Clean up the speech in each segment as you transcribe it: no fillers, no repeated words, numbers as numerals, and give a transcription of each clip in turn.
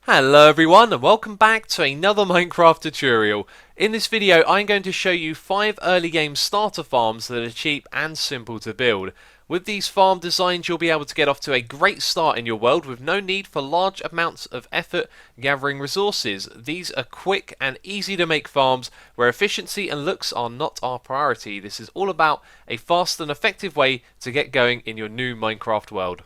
Hello everyone and welcome back to another Minecraft tutorial. In this video I'm going to show you 5 early game starter farms that are cheap and simple to build. With these farm designs you'll be able to get off to a great start in your world with no need for large amounts of effort gathering resources. These are quick and easy to make farms where efficiency and looks are not our priority. This is all about a fast and effective way to get going in your new Minecraft world.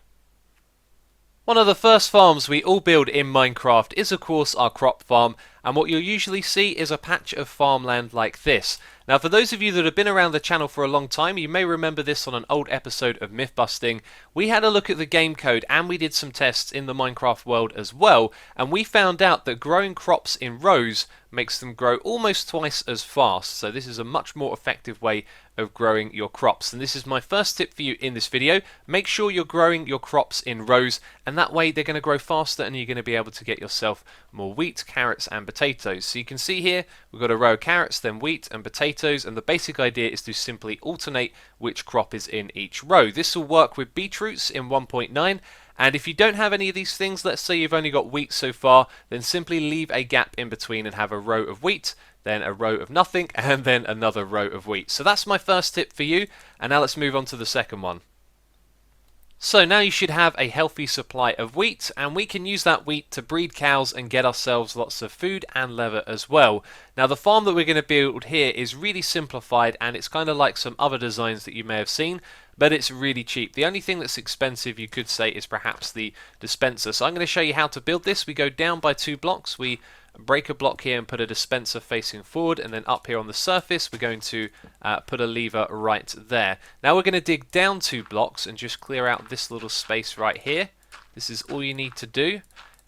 One of the first farms we all build in Minecraft is of course our crop farm, and what you'll usually see is a patch of farmland like this. Now for those of you that have been around the channel for a long time, you may remember this on an old episode of Mythbusting. We had a look at the game code and we did some tests in the Minecraft world as well, and we found out that growing crops in rows makes them grow almost twice as fast. So this is a much more effective way of growing your crops, and this is my first tip for you in this video. Make sure you're growing your crops in rows, and that way they're going to grow faster and you're going to be able to get yourself more wheat, carrots and potatoes. So you can see here we've got a row of carrots, then wheat and potatoes, and the basic idea is to simply alternate which crop is in each row. This will work with beetroots in 1.9. And if you don't have any of these things, let's say you've only got wheat so far, then simply leave a gap in between and have a row of wheat, then a row of nothing, and then another row of wheat. So that's my first tip for you, and now let's move on to the second one. So now you should have a healthy supply of wheat, and we can use that wheat to breed cows and get ourselves lots of food and leather as well. Now the farm that we're going to build here is really simplified, and it's kind of like some other designs that you may have seen, but it's really cheap. The only thing that's expensive, you could say, is perhaps the dispenser. So I'm going to show you how to build this. We go down by 2 blocks, we break a block here and put a dispenser facing forward, and then up here on the surface we're going to put a lever right there. Now we're going to dig down 2 blocks and just clear out this little space right here. This is all you need to do,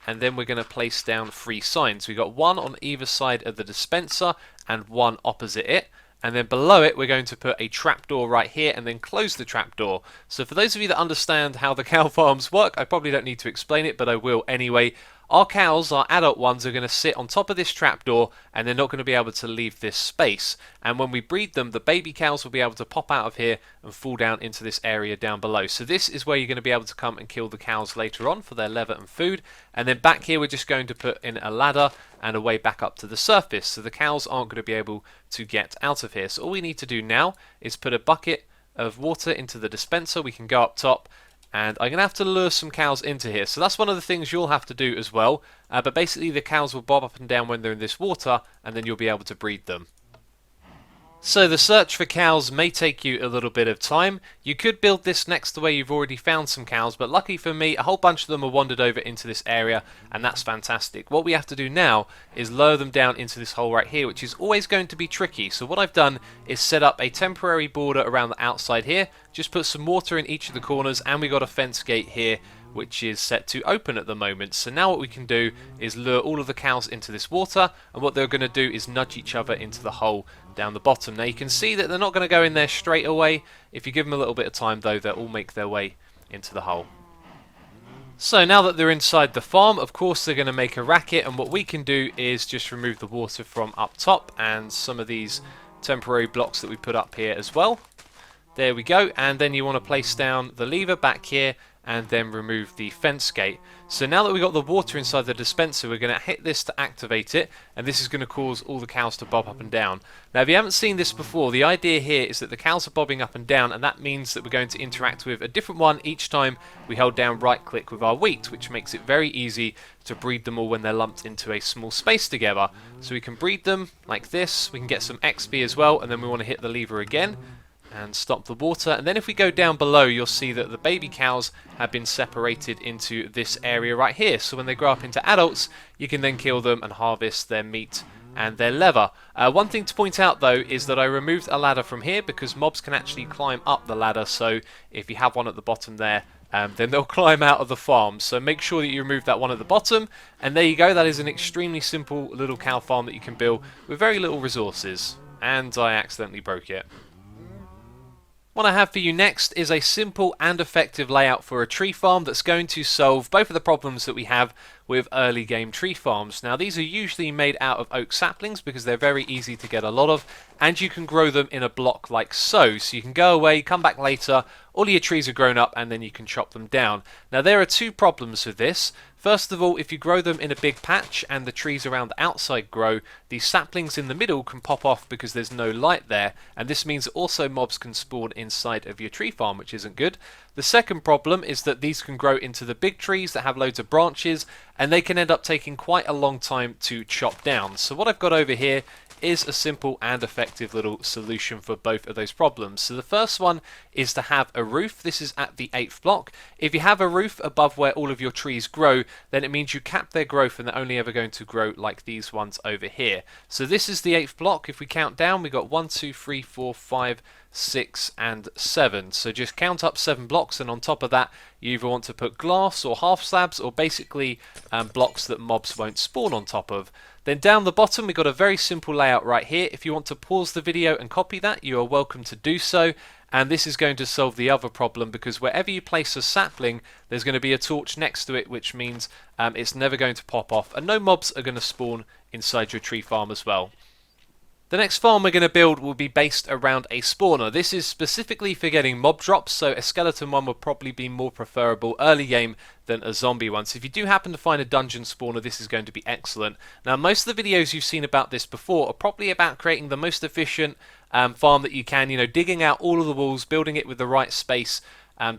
and then we're going to place down 3 signs. We've got 1 on either side of the dispenser and 1 opposite it. And then below it we're going to put a trapdoor right here and then close the trapdoor. So for those of you that understand how the cow farms work, I probably don't need to explain it, but I will anyway. Our cows, our adult ones, are going to sit on top of this trapdoor and they're not going to be able to leave this space. And when we breed them, the baby cows will be able to pop out of here and fall down into this area down below. So this is where you're going to be able to come and kill the cows later on for their leather and food. And then back here we're just going to put in a ladder and a way back up to the surface, so the cows aren't going to be able to get out of here. So all we need to do now is put a bucket of water into the dispenser. We can go up top, and I'm going to have to lure some cows into here. So that's one of the things you'll have to do as well. But basically the cows will bob up and down when they're in this water, and then you'll be able to breed them. So the search for cows may take you a little bit of time. You could build this next to where you've already found some cows, but lucky for me, a whole bunch of them have wandered over into this area, and that's fantastic. What we have to do now is lower them down into this hole right here, which is always going to be tricky. So what I've done is set up a temporary border around the outside here, just put some water in each of the corners, and we got a fence gate here which is set to open at the moment. So now what we can do is lure all of the cows into this water, and what they're going to do is nudge each other into the hole down the bottom. Now you can see that they're not going to go in there straight away. If you give them a little bit of time though, they'll all make their way into the hole. So now that they're inside the farm, of course they're going to make a racket, and what we can do is just remove the water from up top and some of these temporary blocks that we put up here as well. There we go, and then you want to place down the lever back here and then remove the fence gate. So now that we've got the water inside the dispenser, we're going to hit this to activate it, and this is going to cause all the cows to bob up and down. Now if you haven't seen this before, the idea here is that the cows are bobbing up and down, and that means that we're going to interact with a different one each time we hold down right click with our wheat, which makes it very easy to breed them all when they're lumped into a small space together. So we can breed them like this, we can get some XP as well, and then we want to hit the lever again and stop the water, and then if we go down below you'll see that the baby cows have been separated into this area right here. So when they grow up into adults you can then kill them and harvest their meat and their leather. One thing to point out though is that I removed a ladder from here because mobs can actually climb up the ladder, so if you have one at the bottom there then they'll climb out of the farm. So make sure that you remove that one at the bottom, and there you go. That is an extremely simple little cow farm that you can build with very little resources. And I accidentally broke it. What I have for you next is a simple and effective layout for a tree farm that's going to solve both of the problems that we have with early game tree farms. Now these are usually made out of oak saplings because they're very easy to get a lot of, and you can grow them in a block like so. So you can go away, come back later, all of your trees are grown up, and then you can chop them down. Now there are 2 problems with this. First of all, if you grow them in a big patch and the trees around the outside grow, the saplings in the middle can pop off because there's no light there, and this means also mobs can spawn inside of your tree farm, which isn't good. The second problem is that these can grow into the big trees that have loads of branches, and they can end up taking quite a long time to chop down. So what I've got over here is a simple and effective little solution for both of those problems. So the first one is to have a roof. This is at the 8th block. If you have a roof above where all of your trees grow, then it means you cap their growth and they're only ever going to grow like these ones over here. So this is the 8th block. If we count down, we got 1, 2, 3, 4, 5, 6 and 7. So just count up 7 blocks, and on top of that you either want to put glass or half slabs, or basically blocks that mobs won't spawn on top of. Then down the bottom we've got a very simple layout right here. If you want to pause the video and copy that, you are welcome to do so, and this is going to solve the other problem, because wherever you place a sapling there's going to be a torch next to it, which means it's never going to pop off, and no mobs are going to spawn inside your tree farm as well. The next farm we're going to build will be based around a spawner. This is specifically for getting mob drops, so a skeleton one would probably be more preferable early game than a zombie one. So if you do happen to find a dungeon spawner, this is going to be excellent. Now, most of the videos you've seen about this before are probably about creating the most efficient farm that you can, digging out all of the walls, building it with the right space,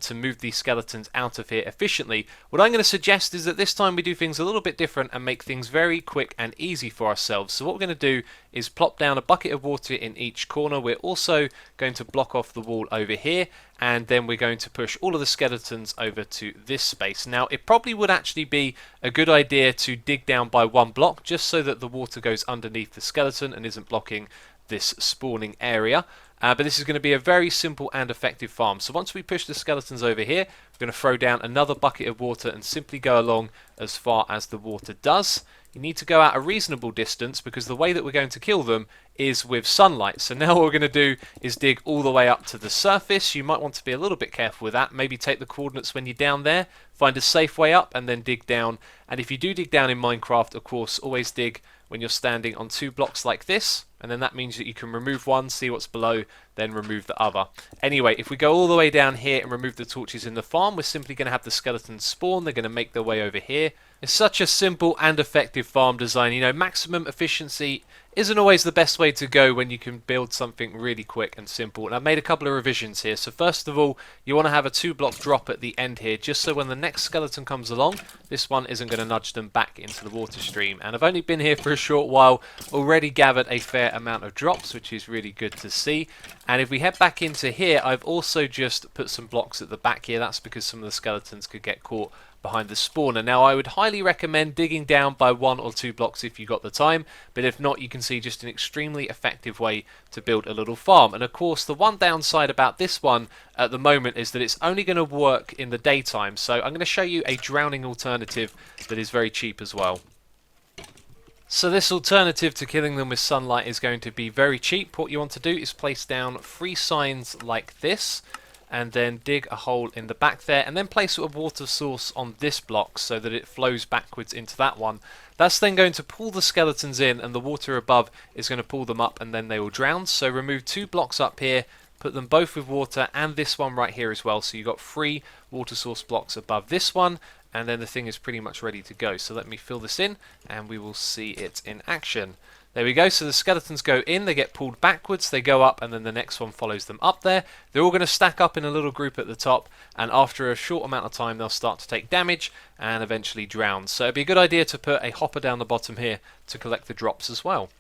to move these skeletons out of here efficiently. What I'm going to suggest is that this time we do things a little bit different and make things very quick and easy for ourselves. So what we're going to do is plop down a bucket of water in each corner. We're also going to block off the wall over here, and then we're going to push all of the skeletons over to this space. Now, it probably would actually be a good idea to dig down by 1 block, just so that the water goes underneath the skeleton and isn't blocking this spawning area. But this is going to be a very simple and effective farm. So once we push the skeletons over here, we're going to throw down another bucket of water and simply go along as far as the water does. You need to go out a reasonable distance, because the way that we're going to kill them is with sunlight. So now what we're going to do is dig all the way up to the surface. You might want to be a little bit careful with that. Maybe take the coordinates when you're down there, find a safe way up, and then dig down. And if you do dig down in Minecraft, of course, always dig when you're standing on 2 blocks like this, and then that means that you can remove one, see what's below, then remove the other. Anyway, if we go all the way down here and remove the torches in the farm, we're simply going to have the skeletons spawn. They're going to make their way over here. It's such a simple and effective farm design. Maximum efficiency isn't always the best way to go when you can build something really quick and simple. And I've made a couple of revisions here. So first of all, you want to have a 2-block drop at the end here, just so when the next skeleton comes along, this one isn't going to nudge them back into the water stream. And I've only been here for a short while, already gathered a fair amount of drops, which is really good to see. And if we head back into here, I've also just put some blocks at the back here. That's because some of the skeletons could get caught behind the spawner. Now, I would highly recommend digging down by 1 or 2 blocks if you got the time, but if not, you can see just an extremely effective way to build a little farm. And of course, the one downside about this one at the moment is that it's only going to work in the daytime. So I'm going to show you a drowning alternative that is very cheap as well. So this alternative to killing them with sunlight is going to be very cheap. What you want to do is place down 3 signs like this, and then dig a hole in the back there, and then place a water source on this block so that it flows backwards into that one. That's then going to pull the skeletons in, and the water above is going to pull them up, and then they will drown. So remove 2 blocks up here, put them both with water, and this one right here as well. So you've got 3 water source blocks above this one, and then the thing is pretty much ready to go. So let me fill this in, and we will see it in action. There we go. So the skeletons go in, they get pulled backwards, they go up, and then the next one follows them up there. They're all going to stack up in a little group at the top, and after a short amount of time they'll start to take damage and eventually drown. So it'd be a good idea to put a hopper down the bottom here to collect the drops as well.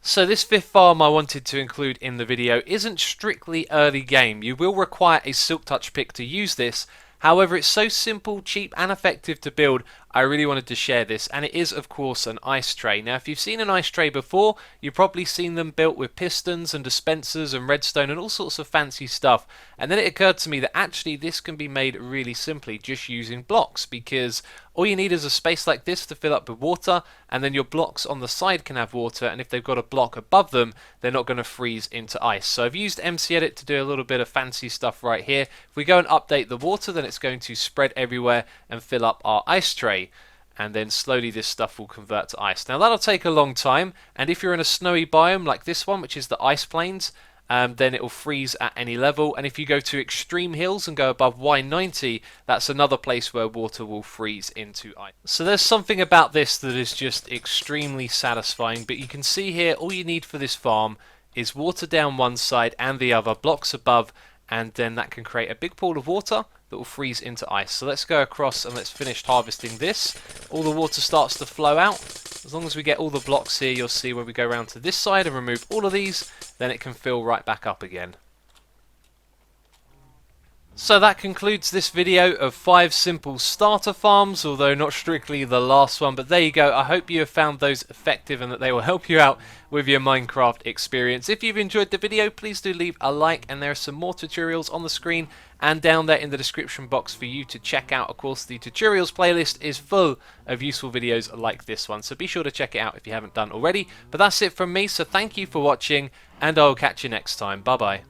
So this 5th farm I wanted to include in the video isn't strictly early game. You will require a Silk Touch pick to use this. However, it's so simple, cheap and effective to build, I really wanted to share this, and it is of course an ice tray. Now, if you've seen an ice tray before, you've probably seen them built with pistons and dispensers and redstone and all sorts of fancy stuff. And then it occurred to me that actually this can be made really simply just using blocks, because all you need is a space like this to fill up with water, and then your blocks on the side can have water, and if they've got a block above them, they're not going to freeze into ice. So I've used MCEdit to do a little bit of fancy stuff right here. If we go and update the water, then it's going to spread everywhere and fill up our ice tray. And then slowly this stuff will convert to ice. Now that'll take a long time, and if you're in a snowy biome like this one, which is the ice plains, then it will freeze at any level. And if you go to extreme hills and go above Y90, that's another place where water will freeze into ice. So there's something about this that is just extremely satisfying. But you can see here, all you need for this farm is water down one side and the other, blocks above, and then that can create a big pool of water that will freeze into ice. So let's go across and let's finish harvesting this. All the water starts to flow out. As long as we get all the blocks here, you'll see when we go around to this side and remove all of these, then it can fill right back up again. So that concludes this video of 5 simple starter farms, although not strictly the last one, but there you go. I hope you have found those effective and that they will help you out with your Minecraft experience. If you've enjoyed the video, please do leave a like, and there are some more tutorials on the screen and down there in the description box for you to check out. Of course, the tutorials playlist is full of useful videos like this one, so be sure to check it out if you haven't done already. But that's it from me, so thank you for watching, and I'll catch you next time. Bye bye.